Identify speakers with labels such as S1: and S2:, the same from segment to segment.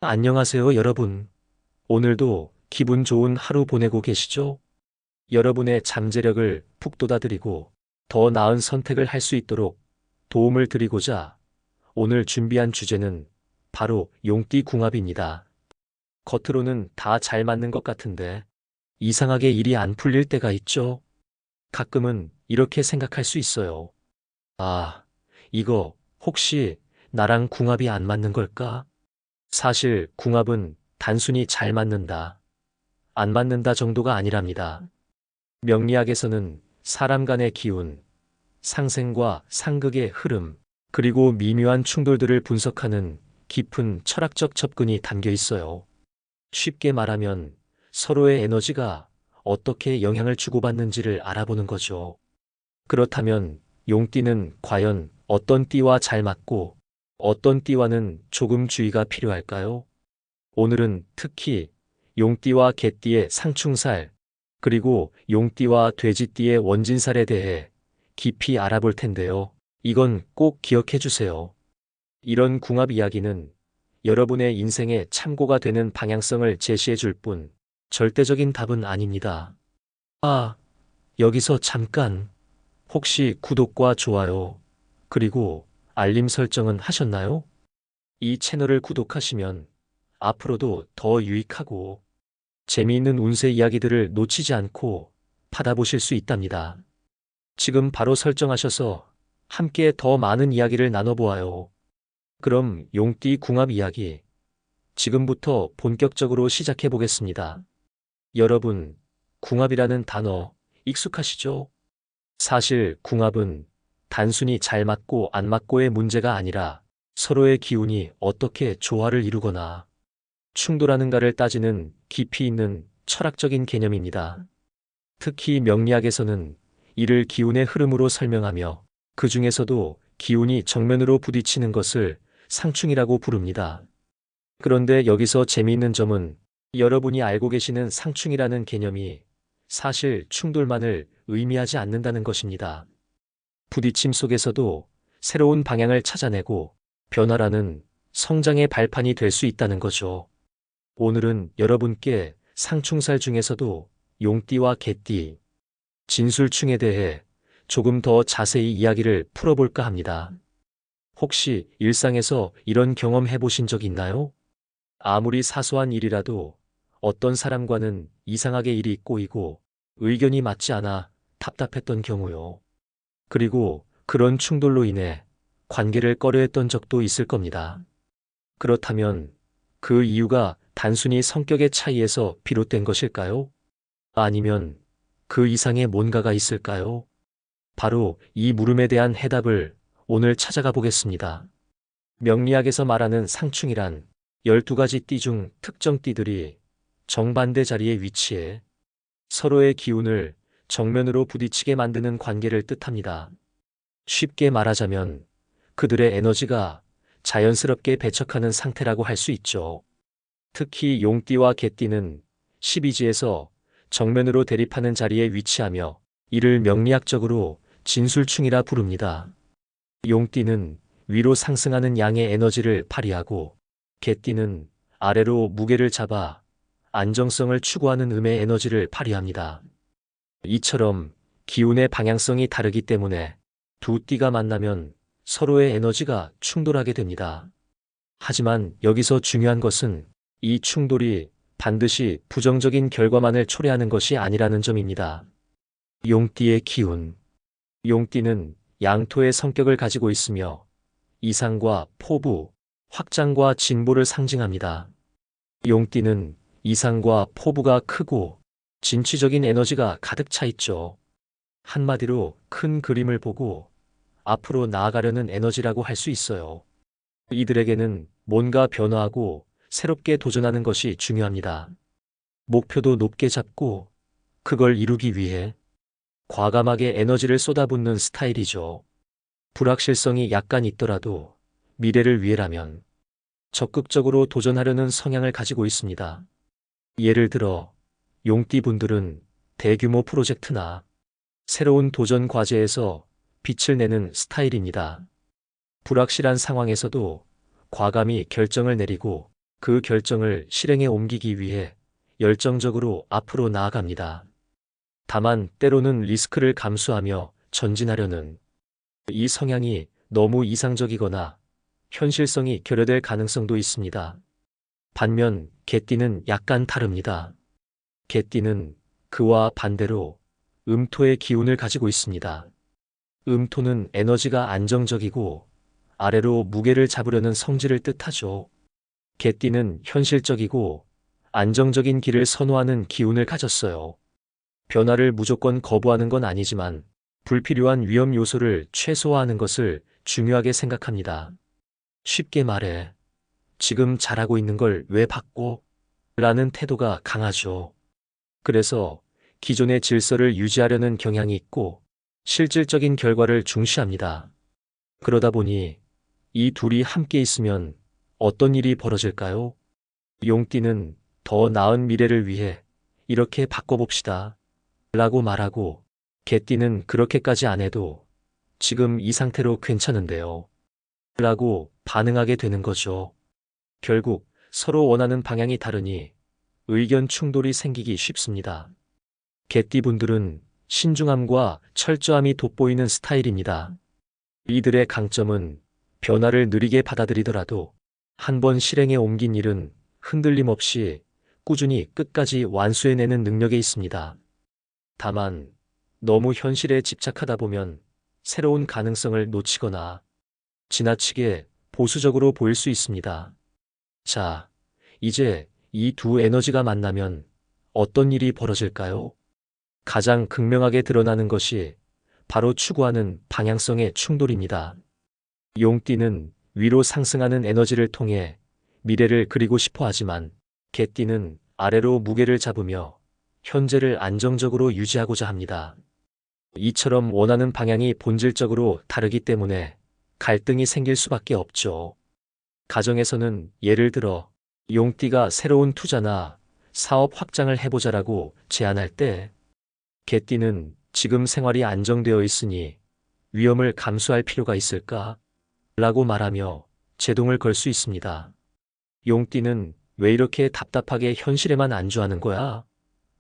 S1: 안녕하세요, 여러분. 오늘도 기분 좋은 하루 보내고 계시죠? 여러분의 잠재력을 북돋아드리고 더 나은 선택을 할 수 있도록 도움을 드리고자 오늘 준비한 주제는 바로 용띠궁합입니다. 겉으로는 다 잘 맞는 것 같은데 이상하게 일이 안 풀릴 때가 있죠? 가끔은 이렇게 생각할 수 있어요. 아, 이거 혹시 나랑 궁합이 안 맞는 걸까? 사실 궁합은 단순히 잘 맞는다, 안 맞는다 정도가 아니랍니다. 명리학에서는 사람 간의 기운, 상생과 상극의 흐름, 그리고 미묘한 충돌들을 분석하는 깊은 철학적 접근이 담겨 있어요. 쉽게 말하면 서로의 에너지가 어떻게 영향을 주고받는지를 알아보는 거죠. 그렇다면 용띠는 과연 어떤 띠와 잘 맞고 어떤 띠와는 조금 주의가 필요할까요? 오늘은 특히 용띠와 개띠의 상충살, 그리고 용띠와 돼지띠의 원진살에 대해 깊이 알아볼 텐데요. 이건 꼭 기억해 주세요. 이런 궁합 이야기는 여러분의 인생에 참고가 되는 방향성을 제시해 줄 뿐, 절대적인 답은 아닙니다. 아, 여기서 잠깐. 혹시 구독과 좋아요, 그리고 알림 설정은 하셨나요? 이 채널을 구독하시면 앞으로도 더 유익하고 재미있는 운세 이야기들을 놓치지 않고 받아보실 수 있답니다. 지금 바로 설정하셔서 함께 더 많은 이야기를 나눠보아요. 그럼 용띠 궁합 이야기 지금부터 본격적으로 시작해 보겠습니다. 여러분, 궁합이라는 단어 익숙하시죠? 사실 궁합은 단순히 잘 맞고 안 맞고의 문제가 아니라 서로의 기운이 어떻게 조화를 이루거나 충돌하는가를 따지는 깊이 있는 철학적인 개념입니다. 특히 명리학에서는 이를 기운의 흐름으로 설명하며 그 중에서도 기운이 정면으로 부딪히는 것을 상충이라고 부릅니다. 그런데 여기서 재미있는 점은 여러분이 알고 계시는 상충이라는 개념이 사실 충돌만을 의미하지 않는다는 것입니다. 부딪힘 속에서도 새로운 방향을 찾아내고 변화라는 성장의 발판이 될 수 있다는 거죠. 오늘은 여러분께 상충살 중에서도 용띠와 개띠, 진술충에 대해 조금 더 자세히 이야기를 풀어볼까 합니다. 혹시 일상에서 이런 경험 해보신 적 있나요? 아무리 사소한 일이라도 어떤 사람과는 이상하게 일이 꼬이고 의견이 맞지 않아 답답했던 경우요. 그리고 그런 충돌로 인해 관계를 꺼려했던 적도 있을 겁니다. 그렇다면 그 이유가 단순히 성격의 차이에서 비롯된 것일까요? 아니면 그 이상의 뭔가가 있을까요? 바로 이 물음에 대한 해답을 오늘 찾아가 보겠습니다. 명리학에서 말하는 상충이란 12가지 띠 중 특정 띠들이 정반대 자리에 위치해 서로의 기운을 정면으로 부딪히게 만드는 관계를 뜻합니다. 쉽게 말하자면 그들의 에너지가 자연스럽게 배척하는 상태라고 할 수 있죠. 특히 용띠와 개띠는 12지에서 정면으로 대립하는 자리에 위치하며 이를 명리학적으로 진술충이라 부릅니다. 용띠는 위로 상승하는 양의 에너지를 발휘하고 개띠는 아래로 무게를 잡아 안정성을 추구하는 음의 에너지를 발휘합니다. 이처럼 기운의 방향성이 다르기 때문에 두 띠가 만나면 서로의 에너지가 충돌하게 됩니다. 하지만 여기서 중요한 것은 이 충돌이 반드시 부정적인 결과만을 초래하는 것이 아니라는 점입니다. 용띠의 기운. 용띠는 양토의 성격을 가지고 있으며 이상과 포부, 확장과 진보를 상징합니다. 용띠는 이상과 포부가 크고 진취적인 에너지가 가득 차 있죠. 한마디로 큰 그림을 보고 앞으로 나아가려는 에너지라고 할 수 있어요. 이들에게는 뭔가 변화하고 새롭게 도전하는 것이 중요합니다. 목표도 높게 잡고 그걸 이루기 위해 과감하게 에너지를 쏟아붓는 스타일이죠. 불확실성이 약간 있더라도 미래를 위해라면 적극적으로 도전하려는 성향을 가지고 있습니다. 예를 들어 용띠 분들은 대규모 프로젝트나 새로운 도전 과제에서 빛을 내는 스타일입니다. 불확실한 상황에서도 과감히 결정을 내리고 그 결정을 실행에 옮기기 위해 열정적으로 앞으로 나아갑니다. 다만 때로는 리스크를 감수하며 전진하려는 이 성향이 너무 이상적이거나 현실성이 결여될 가능성도 있습니다. 반면 개띠는 약간 다릅니다. 개띠는 그와 반대로 음토의 기운을 가지고 있습니다. 음토는 에너지가 안정적이고 아래로 무게를 잡으려는 성질을 뜻하죠. 개띠는 현실적이고 안정적인 길을 선호하는 기운을 가졌어요. 변화를 무조건 거부하는 건 아니지만 불필요한 위험 요소를 최소화하는 것을 중요하게 생각합니다. 쉽게 말해, 지금 잘하고 있는 걸 왜 바꿔? 라는 태도가 강하죠. 그래서 기존의 질서를 유지하려는 경향이 있고 실질적인 결과를 중시합니다. 그러다 보니 이 둘이 함께 있으면 어떤 일이 벌어질까요? 용띠는 더 나은 미래를 위해 이렇게 바꿔봅시다. 라고 말하고 개띠는 그렇게까지 안 해도 지금 이 상태로 괜찮은데요. 라고 반응하게 되는 거죠. 결국 서로 원하는 방향이 다르니 의견 충돌이 생기기 쉽습니다. 개띠분들은 신중함과 철저함이 돋보이는 스타일입니다. 이들의 강점은 변화를 느리게 받아들이더라도 한 번 실행에 옮긴 일은 흔들림 없이 꾸준히 끝까지 완수해내는 능력에 있습니다. 다만 너무 현실에 집착하다 보면 새로운 가능성을 놓치거나 지나치게 보수적으로 보일 수 있습니다. 자, 이제 이 두 에너지가 만나면 어떤 일이 벌어질까요? 가장 극명하게 드러나는 것이 바로 추구하는 방향성의 충돌입니다. 용띠는 위로 상승하는 에너지를 통해 미래를 그리고 싶어 하지만 개띠는 아래로 무게를 잡으며 현재를 안정적으로 유지하고자 합니다. 이처럼 원하는 방향이 본질적으로 다르기 때문에 갈등이 생길 수밖에 없죠. 가정에서는 예를 들어 용띠가 새로운 투자나 사업 확장을 해보자라고 제안할 때 개띠는 지금 생활이 안정되어 있으니 위험을 감수할 필요가 있을까? 라고 말하며 제동을 걸 수 있습니다. 용띠는 왜 이렇게 답답하게 현실에만 안주하는 거야?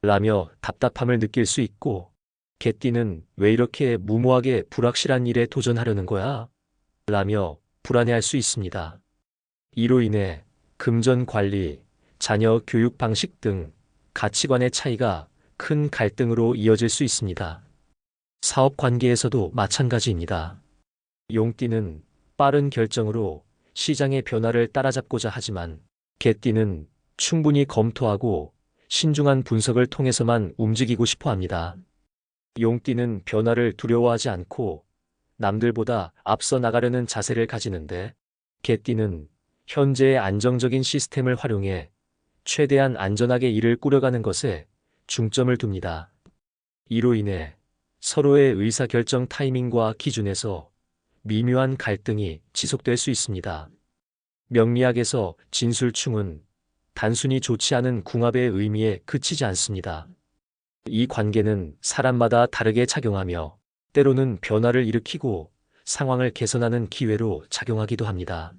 S1: 라며 답답함을 느낄 수 있고 개띠는 왜 이렇게 무모하게 불확실한 일에 도전하려는 거야? 라며 불안해할 수 있습니다. 이로 인해 금전 관리, 자녀 교육 방식 등 가치관의 차이가 큰 갈등으로 이어질 수 있습니다. 사업 관계에서도 마찬가지입니다. 용띠는 빠른 결정으로 시장의 변화를 따라잡고자 하지만 개띠는 충분히 검토하고 신중한 분석을 통해서만 움직이고 싶어 합니다. 용띠는 변화를 두려워하지 않고 남들보다 앞서 나가려는 자세를 가지는데 개띠는 현재의 안정적인 시스템을 활용해 최대한 안전하게 일을 꾸려가는 것에 중점을 둡니다. 이로 인해 서로의 의사결정 타이밍과 기준에서 미묘한 갈등이 지속될 수 있습니다. 명리학에서 진술충은 단순히 좋지 않은 궁합의 의미에 그치지 않습니다. 이 관계는 사람마다 다르게 작용하며 때로는 변화를 일으키고 상황을 개선하는 기회로 작용하기도 합니다.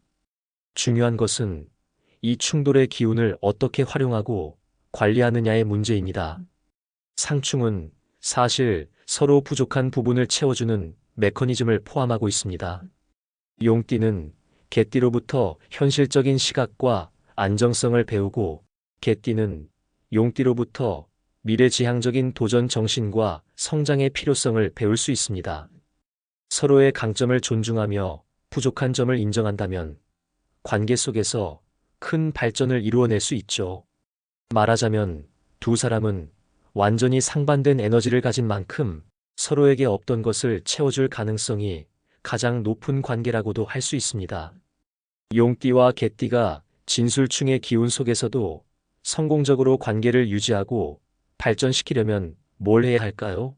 S1: 중요한 것은 이 충돌의 기운을 어떻게 활용하고 관리하느냐의 문제입니다. 상충은 사실 서로 부족한 부분을 채워주는 메커니즘을 포함하고 있습니다. 용띠는 개띠로부터 현실적인 시각과 안정성을 배우고 개띠는 용띠로부터 미래지향적인 도전 정신과 성장의 필요성을 배울 수 있습니다. 서로의 강점을 존중하며 부족한 점을 인정한다면 관계 속에서 큰 발전을 이루어낼 수 있죠. 말하자면 두 사람은 완전히 상반된 에너지를 가진 만큼 서로에게 없던 것을 채워줄 가능성이 가장 높은 관계라고도 할 수 있습니다. 용띠와 개띠가 진술충의 기운 속에서도 성공적으로 관계를 유지하고 발전시키려면 뭘 해야 할까요?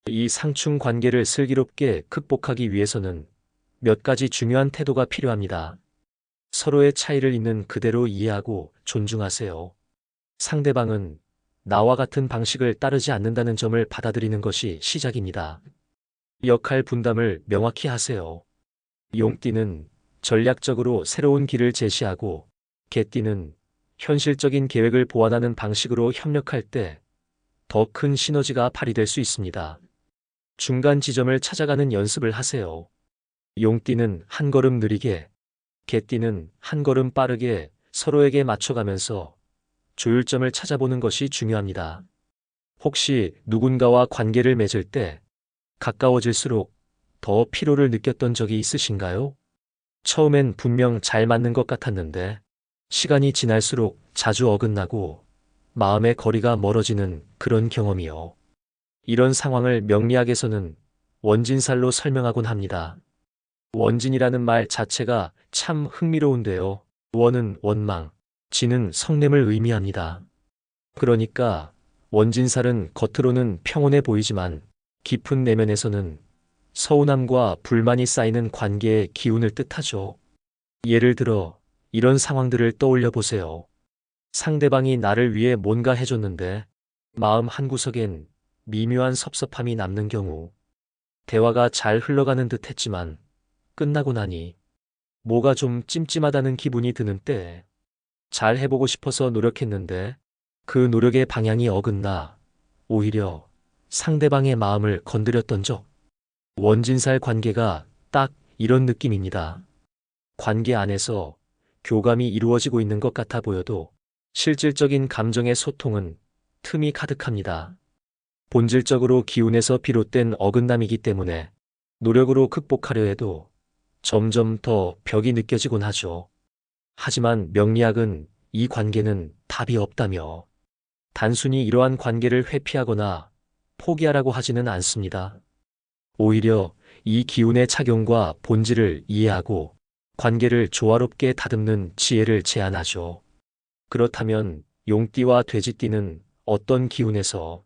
S1: 이 상충 관계를 슬기롭게 극복하기 위해서는 몇 가지 중요한 태도가 필요합니다. 서로의 차이를 있는 그대로 이해하고 존중하세요. 상대방은 나와 같은 방식을 따르지 않는다는 점을 받아들이는 것이 시작입니다. 역할 분담을 명확히 하세요. 용띠는 전략적으로 새로운 길을 제시하고 개띠는 현실적인 계획을 보완하는 방식으로 협력할 때 더 큰 시너지가 발휘될 수 있습니다. 중간 지점을 찾아가는 연습을 하세요. 용띠는 한 걸음 느리게, 개띠는 한 걸음 빠르게 서로에게 맞춰가면서 조율점을 찾아보는 것이 중요합니다. 혹시 누군가와 관계를 맺을 때 가까워질수록 더 피로를 느꼈던 적이 있으신가요? 처음엔 분명 잘 맞는 것 같았는데 시간이 지날수록 자주 어긋나고 마음의 거리가 멀어지는 그런 경험이요. 이런 상황을 명리학에서는 원진살로 설명하곤 합니다. 원진이라는 말 자체가 참 흥미로운데요. 원은 원망, 진은 성냄을 의미합니다. 그러니까 원진살은 겉으로는 평온해 보이지만 깊은 내면에서는 서운함과 불만이 쌓이는 관계의 기운을 뜻하죠. 예를 들어 이런 상황들을 떠올려 보세요. 상대방이 나를 위해 뭔가 해줬는데 마음 한구석엔 미묘한 섭섭함이 남는 경우, 대화가 잘 흘러가는 듯 했지만 끝나고 나니 뭐가 좀 찜찜하다는 기분이 드는 때, 잘 해보고 싶어서 노력했는데 그 노력의 방향이 어긋나 오히려 상대방의 마음을 건드렸던 적. 원진살 관계가 딱 이런 느낌입니다. 관계 안에서 교감이 이루어지고 있는 것 같아 보여도 실질적인 감정의 소통은 틈이 가득합니다. 본질적으로 기운에서 비롯된 어긋남이기 때문에 노력으로 극복하려 해도 점점 더 벽이 느껴지곤 하죠. 하지만 명리학은 이 관계는 답이 없다며 단순히 이러한 관계를 회피하거나 포기하라고 하지는 않습니다. 오히려 이 기운의 작용과 본질을 이해하고 관계를 조화롭게 다듬는 지혜를 제안하죠. 그렇다면 용띠와 돼지띠는 어떤 기운에서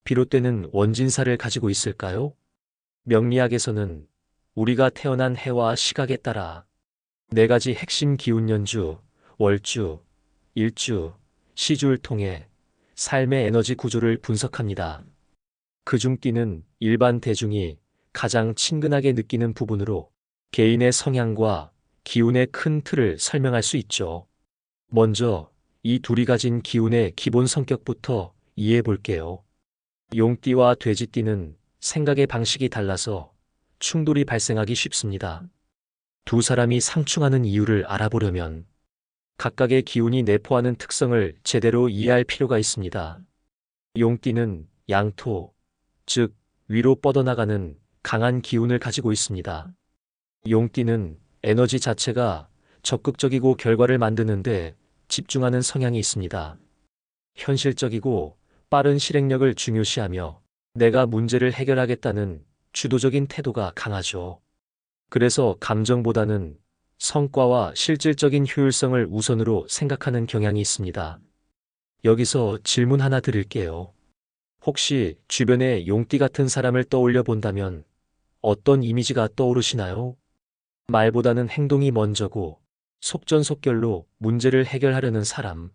S1: 비롯되는 원진살을 가지고 있을까요? 명리학에서는 우리가 태어난 해와 시각에 따라 4가지 핵심 기운 연주, 월주, 일주, 시주를 통해 삶의 에너지 구조를 분석합니다. 그중 띠는 일반 대중이 가장 친근하게 느끼는 부분으로 개인의 성향과 기운의 큰 틀을 설명할 수 있죠. 먼저 이 둘이 가진 기운의 기본 성격부터 이해해 볼게요. 용띠와 돼지띠는 생각의 방식이 달라서 충돌이 발생하기 쉽습니다. 두 사람이 상충하는 이유를 알아보려면 각각의 기운이 내포하는 특성을 제대로 이해할 필요가 있습니다. 용띠는 양토, 즉 위로 뻗어나가는 강한 기운을 가지고 있습니다. 용띠는 에너지 자체가 적극적이고 결과를 만드는데 집중하는 성향이 있습니다. 현실적이고 빠른 실행력을 중요시하며 내가 문제를 해결하겠다는 주도적인 태도가 강하죠. 그래서 감정보다는 성과와 실질적인 효율성을 우선으로 생각하는 경향이 있습니다. 여기서 질문 하나 드릴게요. 혹시 주변에 용띠 같은 사람을 떠올려 본다면 어떤 이미지가 떠오르시나요? 말보다는 행동이 먼저고 속전속결로 문제를 해결하려는 사람.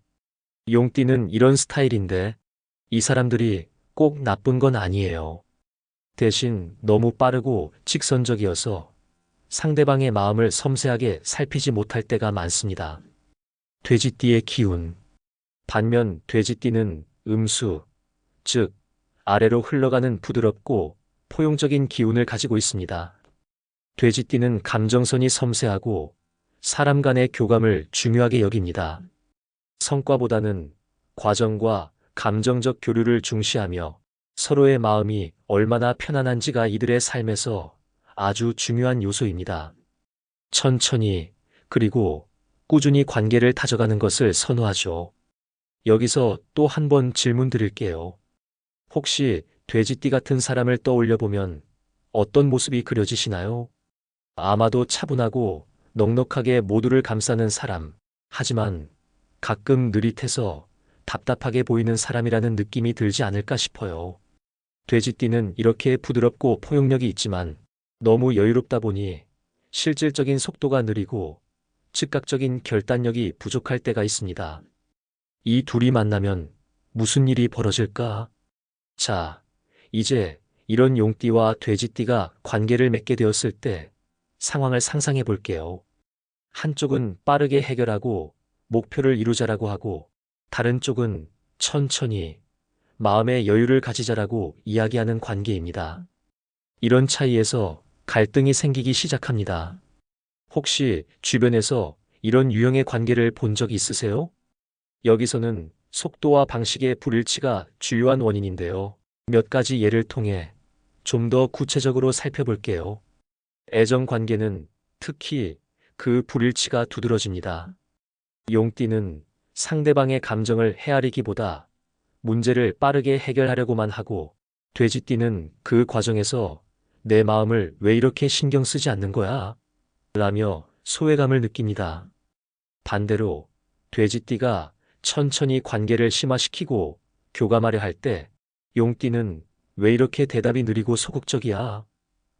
S1: 용띠는 이런 스타일인데 이 사람들이 꼭 나쁜 건 아니에요. 대신 너무 빠르고 직선적이어서 상대방의 마음을 섬세하게 살피지 못할 때가 많습니다. 돼지띠의 기운. 반면 돼지띠는 음수, 즉 아래로 흘러가는 부드럽고 포용적인 기운을 가지고 있습니다. 돼지띠는 감정선이 섬세하고 사람 간의 교감을 중요하게 여깁니다. 성과보다는 과정과 감정적 교류를 중시하며 서로의 마음이 얼마나 편안한지가 이들의 삶에서 아주 중요한 요소입니다. 천천히 그리고 꾸준히 관계를 다져가는 것을 선호하죠. 여기서 또 한 번 질문 드릴게요. 혹시 돼지띠 같은 사람을 떠올려 보면 어떤 모습이 그려지시나요? 아마도 차분하고 넉넉하게 모두를 감싸는 사람, 하지만 가끔 느릿해서 답답하게 보이는 사람이라는 느낌이 들지 않을까 싶어요. 돼지띠는 이렇게 부드럽고 포용력이 있지만 너무 여유롭다 보니 실질적인 속도가 느리고 즉각적인 결단력이 부족할 때가 있습니다. 이 둘이 만나면 무슨 일이 벌어질까? 자, 이제 이런 용띠와 돼지띠가 관계를 맺게 되었을 때 상황을 상상해 볼게요. 한쪽은 빠르게 해결하고 목표를 이루자라고 하고 다른 쪽은 천천히 마음의 여유를 가지자라고 이야기하는 관계입니다. 이런 차이에서 갈등이 생기기 시작합니다. 혹시 주변에서 이런 유형의 관계를 본 적 있으세요? 여기서는 속도와 방식의 불일치가 주요한 원인인데요. 몇 가지 예를 통해 좀 더 구체적으로 살펴볼게요. 애정 관계는 특히 그 불일치가 두드러집니다. 용띠는 상대방의 감정을 헤아리기보다 문제를 빠르게 해결하려고만 하고, 돼지띠는 그 과정에서 내 마음을 왜 이렇게 신경 쓰지 않는 거야? 라며 소외감을 느낍니다. 반대로 돼지띠가 천천히 관계를 심화시키고 교감하려 할 때, 용띠는 왜 이렇게 대답이 느리고 소극적이야?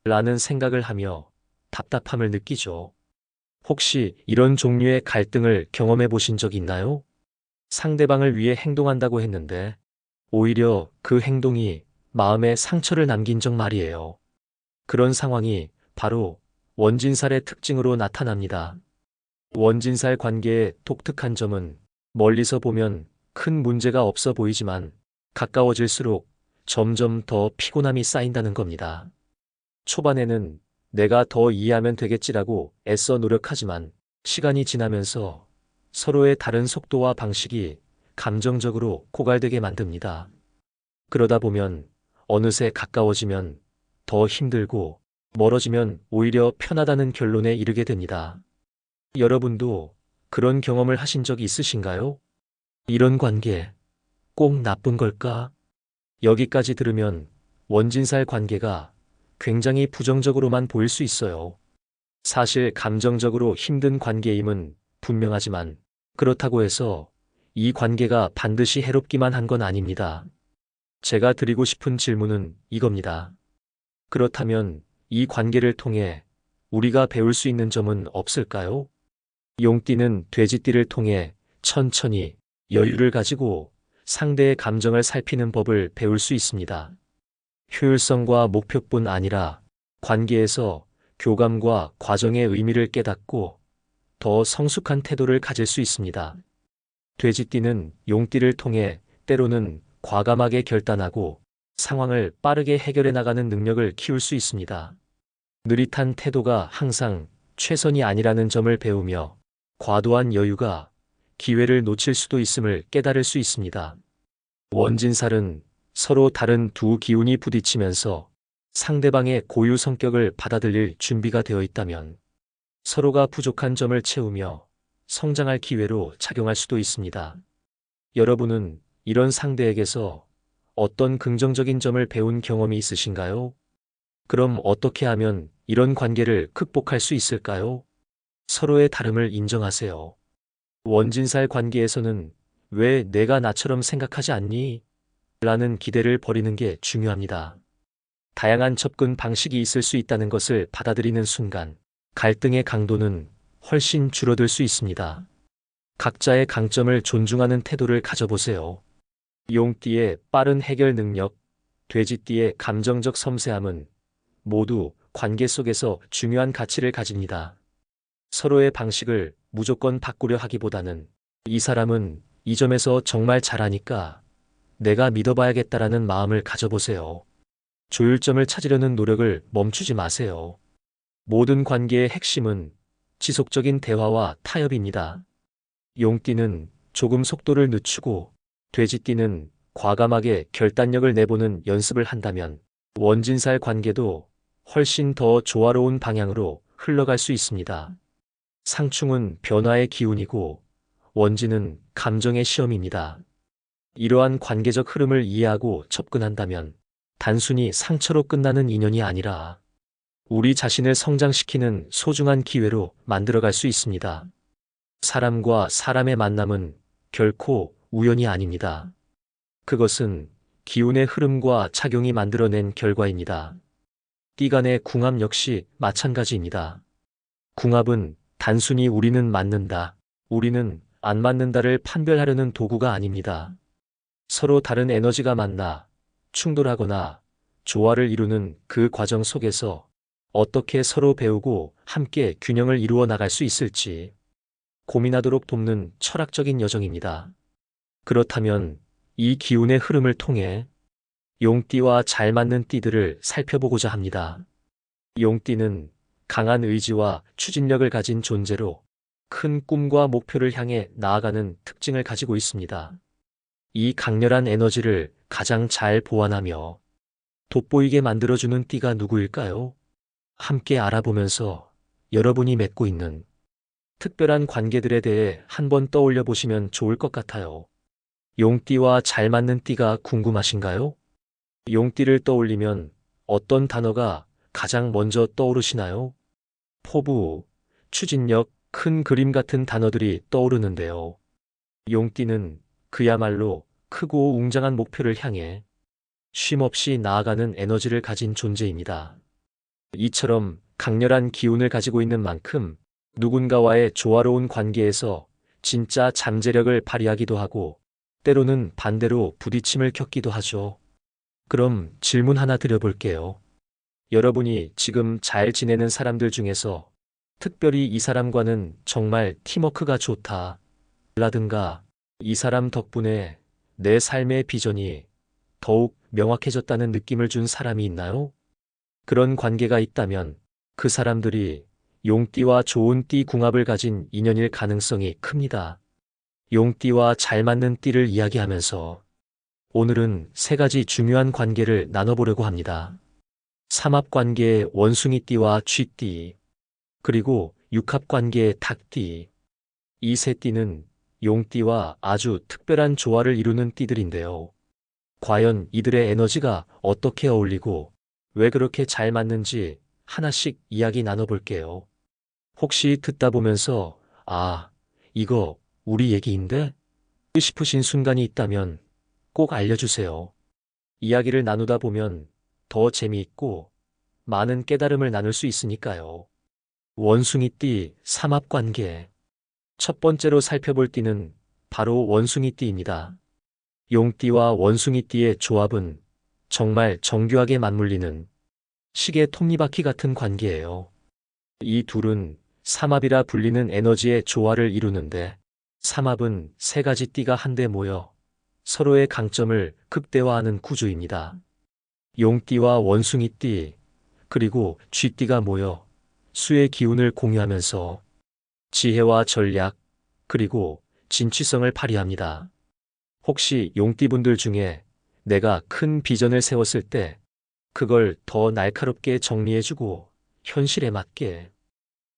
S1: 라는 생각을 하며 답답함을 느끼죠. 혹시 이런 종류의 갈등을 경험해 보신 적 있나요? 상대방을 위해 행동한다고 했는데 오히려 그 행동이 마음에 상처를 남긴 적 말이에요. 그런 상황이 바로 원진살의 특징으로 나타납니다. 원진살 관계의 독특한 점은 멀리서 보면 큰 문제가 없어 보이지만 가까워질수록 점점 더 피곤함이 쌓인다는 겁니다. 초반에는 내가 더 이해하면 되겠지라고 애써 노력하지만 시간이 지나면서 서로의 다른 속도와 방식이 감정적으로 고갈되게 만듭니다. 그러다 보면 어느새 가까워지면 더 힘들고 멀어지면 오히려 편하다는 결론에 이르게 됩니다. 여러분도 그런 경험을 하신 적이 있으신가요? 이런 관계 꼭 나쁜 걸까? 여기까지 들으면 원진살 관계가 굉장히 부정적으로만 보일 수 있어요. 사실 감정적으로 힘든 관계임은 분명하지만 그렇다고 해서 이 관계가 반드시 해롭기만 한 건 아닙니다. 제가 드리고 싶은 질문은 이겁니다. 그렇다면 이 관계를 통해 우리가 배울 수 있는 점은 없을까요? 용띠는 돼지띠를 통해 천천히 여유를 가지고 상대의 감정을 살피는 법을 배울 수 있습니다. 효율성과 목표뿐 아니라 관계에서 교감과 과정의 의미를 깨닫고 더 성숙한 태도를 가질 수 있습니다. 돼지띠는 용띠를 통해 때로는 과감하게 결단하고 상황을 빠르게 해결해 나가는 능력을 키울 수 있습니다. 느릿한 태도가 항상 최선이 아니라는 점을 배우며 과도한 여유가 기회를 놓칠 수도 있음을 깨달을 수 있습니다. 원진살은 서로 다른 두 기운이 부딪히면서 상대방의 고유 성격을 받아들일 준비가 되어 있다면 서로가 부족한 점을 채우며 성장할 기회로 작용할 수도 있습니다. 여러분은 이런 상대에게서 어떤 긍정적인 점을 배운 경험이 있으신가요? 그럼 어떻게 하면 이런 관계를 극복할 수 있을까요? 서로의 다름을 인정하세요. 원진살 관계에서는 왜 내가 나처럼 생각하지 않니? 라는 기대를 버리는 게 중요합니다. 다양한 접근 방식이 있을 수 있다는 것을 받아들이는 순간 갈등의 강도는 훨씬 줄어들 수 있습니다. 각자의 강점을 존중하는 태도를 가져보세요. 용띠의 빠른 해결 능력, 돼지띠의 감정적 섬세함은 모두 관계 속에서 중요한 가치를 가집니다. 서로의 방식을 무조건 바꾸려 하기보다는 이 사람은 이 점에서 정말 잘하니까 내가 믿어봐야겠다라는 마음을 가져보세요. 조율점을 찾으려는 노력을 멈추지 마세요. 모든 관계의 핵심은 지속적인 대화와 타협입니다. 용띠는 조금 속도를 늦추고 돼지띠는 과감하게 결단력을 내보는 연습을 한다면 원진살 관계도 훨씬 더 조화로운 방향으로 흘러갈 수 있습니다. 상충은 변화의 기운이고 원진은 감정의 시험입니다. 이러한 관계적 흐름을 이해하고 접근한다면 단순히 상처로 끝나는 인연이 아니라 우리 자신을 성장시키는 소중한 기회로 만들어갈 수 있습니다. 사람과 사람의 만남은 결코 우연이 아닙니다. 그것은 기운의 흐름과 작용이 만들어낸 결과입니다. 띠 간의 궁합 역시 마찬가지입니다. 궁합은 단순히 우리는 맞는다, 우리는 안 맞는다를 판별하려는 도구가 아닙니다. 서로 다른 에너지가 만나 충돌하거나 조화를 이루는 그 과정 속에서 어떻게 서로 배우고 함께 균형을 이루어 나갈 수 있을지, 고민하도록 돕는 철학적인 여정입니다. 그렇다면 이 기운의 흐름을 통해 용띠와 잘 맞는 띠들을 살펴보고자 합니다. 용띠는 강한 의지와 추진력을 가진 존재로 큰 꿈과 목표를 향해 나아가는 특징을 가지고 있습니다. 이 강렬한 에너지를 가장 잘 보완하며 돋보이게 만들어주는 띠가 누구일까요? 함께 알아보면서 여러분이 맺고 있는 특별한 관계들에 대해 한번 떠올려 보시면 좋을 것 같아요. 용띠와 잘 맞는 띠가 궁금하신가요? 용띠를 떠올리면 어떤 단어가 가장 먼저 떠오르시나요? 포부, 추진력, 큰 그림 같은 단어들이 떠오르는데요. 용띠는 그야말로 크고 웅장한 목표를 향해 쉼없이 나아가는 에너지를 가진 존재입니다. 이처럼 강렬한 기운을 가지고 있는 만큼 누군가와의 조화로운 관계에서 진짜 잠재력을 발휘하기도 하고 때로는 반대로 부딪힘을 겪기도 하죠. 그럼 질문 하나 드려볼게요. 여러분이 지금 잘 지내는 사람들 중에서 특별히 이 사람과는 정말 팀워크가 좋다 라든가 이 사람 덕분에 내 삶의 비전이 더욱 명확해졌다는 느낌을 준 사람이 있나요? 그런 관계가 있다면 그 사람들이 용띠와 좋은 띠 궁합을 가진 인연일 가능성이 큽니다. 용띠와 잘 맞는 띠를 이야기하면서 오늘은 세 가지 중요한 관계를 나눠보려고 합니다. 삼합관계의 원숭이띠와 쥐띠, 그리고 육합관계의 닭띠. 이 세 띠는 용띠와 아주 특별한 조화를 이루는 띠들인데요. 과연 이들의 에너지가 어떻게 어울리고 왜 그렇게 잘 맞는지 하나씩 이야기 나눠볼게요. 혹시 듣다 보면서 이거 우리 얘기인데? 싶으신 순간이 있다면 꼭 알려주세요. 이야기를 나누다 보면 더 재미있고 많은 깨달음을 나눌 수 있으니까요. 원숭이띠 삼합관계. 첫 번째로 살펴볼 띠는 바로 원숭이띠입니다. 용띠와 원숭이띠의 조합은 정말 정교하게 맞물리는 시계 톱니바퀴 같은 관계예요. 이 둘은 삼합이라 불리는 에너지의 조화를 이루는데 삼합은 세 가지 띠가 한데 모여 서로의 강점을 극대화하는 구조입니다. 용띠와 원숭이띠, 그리고 쥐띠가 모여 수의 기운을 공유하면서 지혜와 전략, 그리고 진취성을 발휘합니다. 혹시 용띠분들 중에 내가 큰 비전을 세웠을 때 그걸 더 날카롭게 정리해주고 현실에 맞게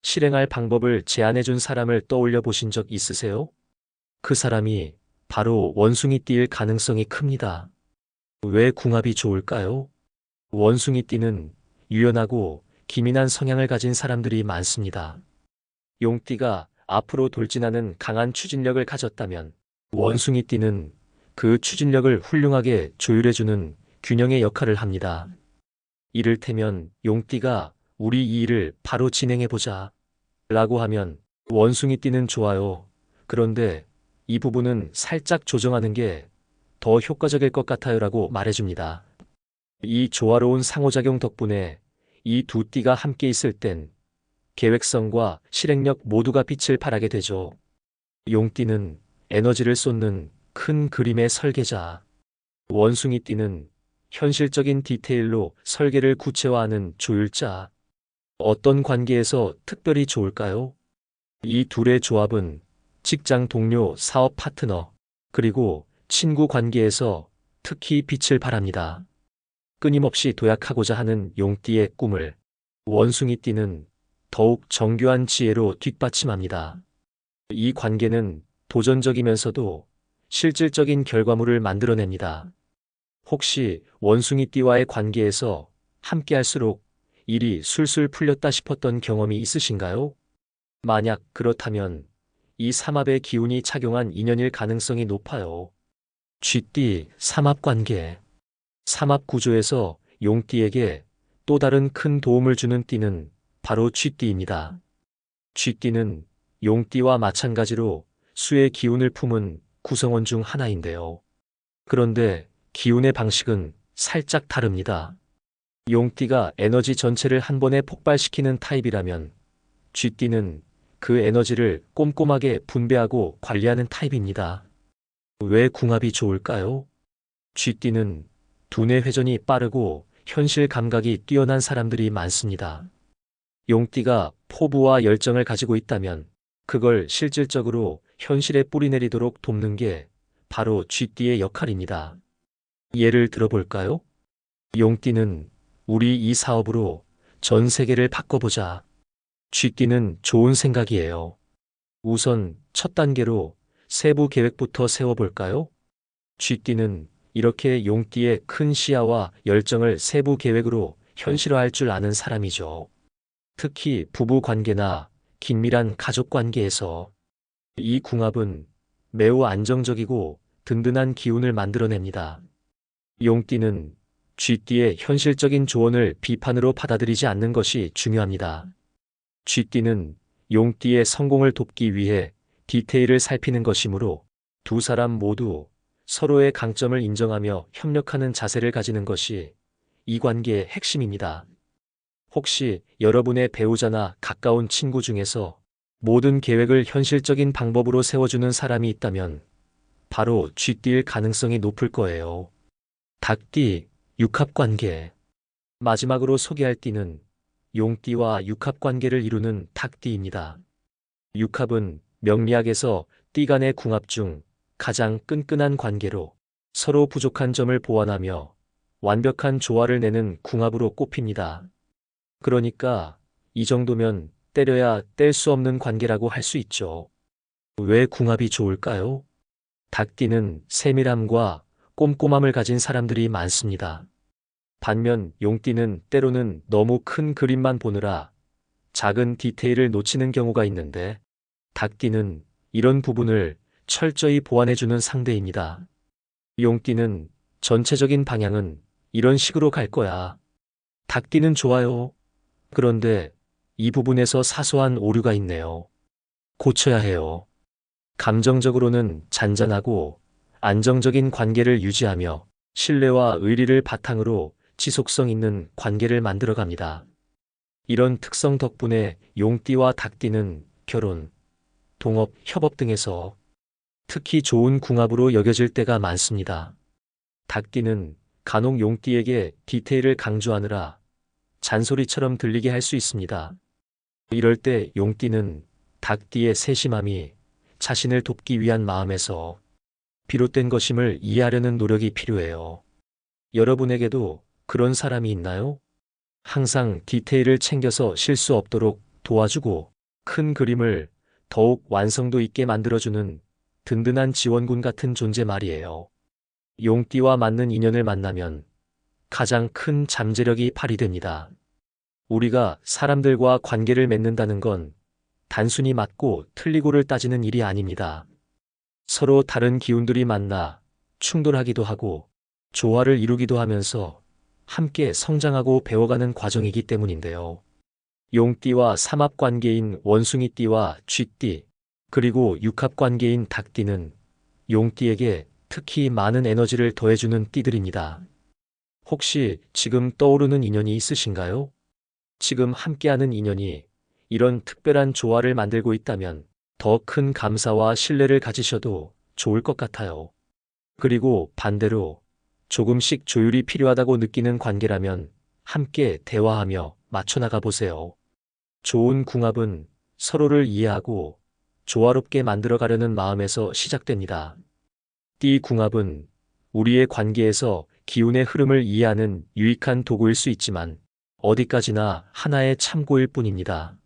S1: 실행할 방법을 제안해준 사람을 떠올려 보신 적 있으세요? 그 사람이 바로 원숭이띠일 가능성이 큽니다. 왜 궁합이 좋을까요? 원숭이띠는 유연하고 기민한 성향을 가진 사람들이 많습니다. 용띠가 앞으로 돌진하는 강한 추진력을 가졌다면 원숭이띠는 그 추진력을 훌륭하게 조율해주는 균형의 역할을 합니다. 이를테면 용띠가 우리 이 일을 바로 진행해보자 라고 하면 원숭이띠는 좋아요. 그런데 이 부분은 살짝 조정하는 게 더 효과적일 것 같아요 라고 말해줍니다. 이 조화로운 상호작용 덕분에 이 두 띠가 함께 있을 땐 계획성과 실행력 모두가 빛을 발하게 되죠. 용띠는 에너지를 쏟는 큰 그림의 설계자, 원숭이띠는 현실적인 디테일로 설계를 구체화하는 조율자. 어떤 관계에서 특별히 좋을까요? 이 둘의 조합은 직장 동료, 사업 파트너, 그리고 친구 관계에서 특히 빛을 발합니다. 끊임없이 도약하고자 하는 용띠의 꿈을 원숭이띠는 더욱 정교한 지혜로 뒷받침합니다. 이 관계는 도전적이면서도 실질적인 결과물을 만들어냅니다. 혹시 원숭이띠와의 관계에서 함께할수록 일이 술술 풀렸다 싶었던 경험이 있으신가요? 만약 그렇다면 이 삼합의 기운이 작용한 인연일 가능성이 높아요. 쥐띠 삼합관계. 삼합 구조에서 용띠에게 또 다른 큰 도움을 주는 띠는 바로 쥐띠입니다. 쥐띠는 용띠와 마찬가지로 수의 기운을 품은 구성원 중 하나인데요. 그런데 기운의 방식은 살짝 다릅니다. 용띠가 에너지 전체를 한 번에 폭발시키는 타입이라면 쥐띠는 그 에너지를 꼼꼼하게 분배하고 관리하는 타입입니다. 왜 궁합이 좋을까요? 쥐띠는 두뇌 회전이 빠르고 현실 감각이 뛰어난 사람들이 많습니다. 용띠가 포부와 열정을 가지고 있다면 그걸 실질적으로 현실에 뿌리내리도록 돕는 게 바로 쥐띠의 역할입니다. 예를 들어볼까요? 용띠는 우리 이 사업으로 전 세계를 바꿔보자. 쥐띠는 좋은 생각이에요. 우선 첫 단계로 세부 계획부터 세워볼까요? 쥐띠는 이렇게 용띠의 큰 시야와 열정을 세부 계획으로 현실화할 줄 아는 사람이죠. 특히 부부 관계나 긴밀한 가족 관계에서 이 궁합은 매우 안정적이고 든든한 기운을 만들어냅니다. 용띠는 쥐띠의 현실적인 조언을 비판으로 받아들이지 않는 것이 중요합니다. 쥐띠는 용띠의 성공을 돕기 위해 디테일을 살피는 것이므로 두 사람 모두 서로의 강점을 인정하며 협력하는 자세를 가지는 것이 이 관계의 핵심입니다. 혹시 여러분의 배우자나 가까운 친구 중에서 모든 계획을 현실적인 방법으로 세워주는 사람이 있다면 바로 쥐띠일 가능성이 높을 거예요. 닭띠, 육합관계. 마지막으로 소개할 띠는 용띠와 육합관계를 이루는 닭띠입니다. 육합은 명리학에서 띠 간의 궁합 중 가장 끈끈한 관계로 서로 부족한 점을 보완하며 완벽한 조화를 내는 궁합으로 꼽힙니다. 그러니까 이 정도면 때려야 뗄 수 없는 관계라고 할 수 있죠. 왜 궁합이 좋을까요? 닭띠는 세밀함과 꼼꼼함을 가진 사람들이 많습니다. 반면 용띠는 때로는 너무 큰 그림만 보느라 작은 디테일을 놓치는 경우가 있는데 닭띠는 이런 부분을 철저히 보완해주는 상대입니다. 용띠는 전체적인 방향은 이런 식으로 갈 거야. 닭띠는 좋아요. 그런데 이 부분에서 사소한 오류가 있네요. 고쳐야 해요. 감정적으로는 잔잔하고 안정적인 관계를 유지하며 신뢰와 의리를 바탕으로 지속성 있는 관계를 만들어갑니다. 이런 특성 덕분에 용띠와 닭띠는 결혼, 동업, 협업 등에서 특히 좋은 궁합으로 여겨질 때가 많습니다. 닭띠는 간혹 용띠에게 디테일을 강조하느라 잔소리처럼 들리게 할 수 있습니다. 이럴 때 용띠는 닭띠의 세심함이 자신을 돕기 위한 마음에서 비롯된 것임을 이해하려는 노력이 필요해요. 여러분에게도 그런 사람이 있나요? 항상 디테일을 챙겨서 실수 없도록 도와주고 큰 그림을 더욱 완성도 있게 만들어주는 든든한 지원군 같은 존재 말이에요. 용띠와 맞는 인연을 만나면 가장 큰 잠재력이 발휘됩니다. 우리가 사람들과 관계를 맺는다는 건 단순히 맞고 틀리고를 따지는 일이 아닙니다. 서로 다른 기운들이 만나 충돌하기도 하고 조화를 이루기도 하면서 함께 성장하고 배워가는 과정이기 때문인데요. 용띠와 삼합관계인 원숭이띠와 쥐띠, 그리고 육합관계인 닭띠는 용띠에게 특히 많은 에너지를 더해주는 띠들입니다. 혹시 지금 떠오르는 인연이 있으신가요? 지금 함께하는 인연이 이런 특별한 조화를 만들고 있다면 더 큰 감사와 신뢰를 가지셔도 좋을 것 같아요. 그리고 반대로 조금씩 조율이 필요하다고 느끼는 관계라면 함께 대화하며 맞춰나가 보세요. 좋은 궁합은 서로를 이해하고 조화롭게 만들어가려는 마음에서 시작됩니다. 띠 궁합은 우리의 관계에서 기운의 흐름을 이해하는 유익한 도구일 수 있지만 어디까지나 하나의 참고일 뿐입니다.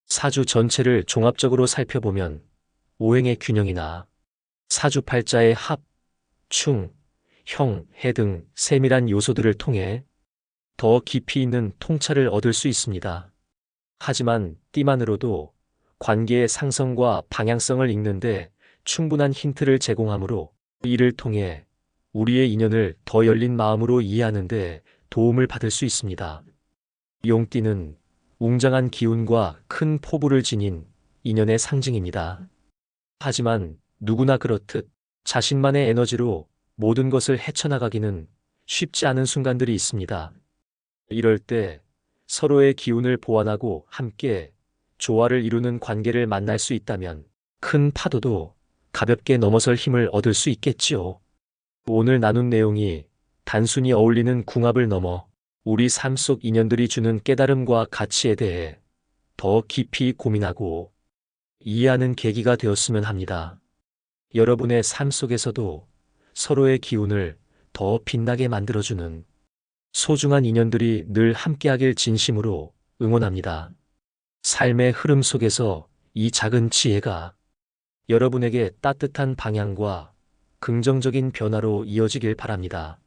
S1: 사주 전체를 종합적으로 살펴보면 오행의 균형이나 사주팔자의 합, 충, 형, 해 등 세밀한 요소들을 통해 더 깊이 있는 통찰을 얻을 수 있습니다. 하지만 띠만으로도 관계의 상성과 방향성을 읽는데 충분한 힌트를 제공하므로 이를 통해 우리의 인연을 더 열린 마음으로 이해하는 데 도움을 받을 수 있습니다. 용띠는 웅장한 기운과 큰 포부를 지닌 인연의 상징입니다. 하지만 누구나 그렇듯 자신만의 에너지로 모든 것을 헤쳐나가기는 쉽지 않은 순간들이 있습니다. 이럴 때 서로의 기운을 보완하고 함께 조화를 이루는 관계를 만날 수 있다면 큰 파도도 가볍게 넘어설 힘을 얻을 수 있겠지요. 오늘 나눈 내용이 단순히 어울리는 궁합을 넘어 우리 삶 속 인연들이 주는 깨달음과 가치에 대해 더 깊이 고민하고 이해하는 계기가 되었으면 합니다. 여러분의 삶 속에서도 서로의 기운을 더 빛나게 만들어주는 소중한 인연들이 늘 함께하길 진심으로 응원합니다. 삶의 흐름 속에서 이 작은 지혜가 여러분에게 따뜻한 방향과 긍정적인 변화로 이어지길 바랍니다.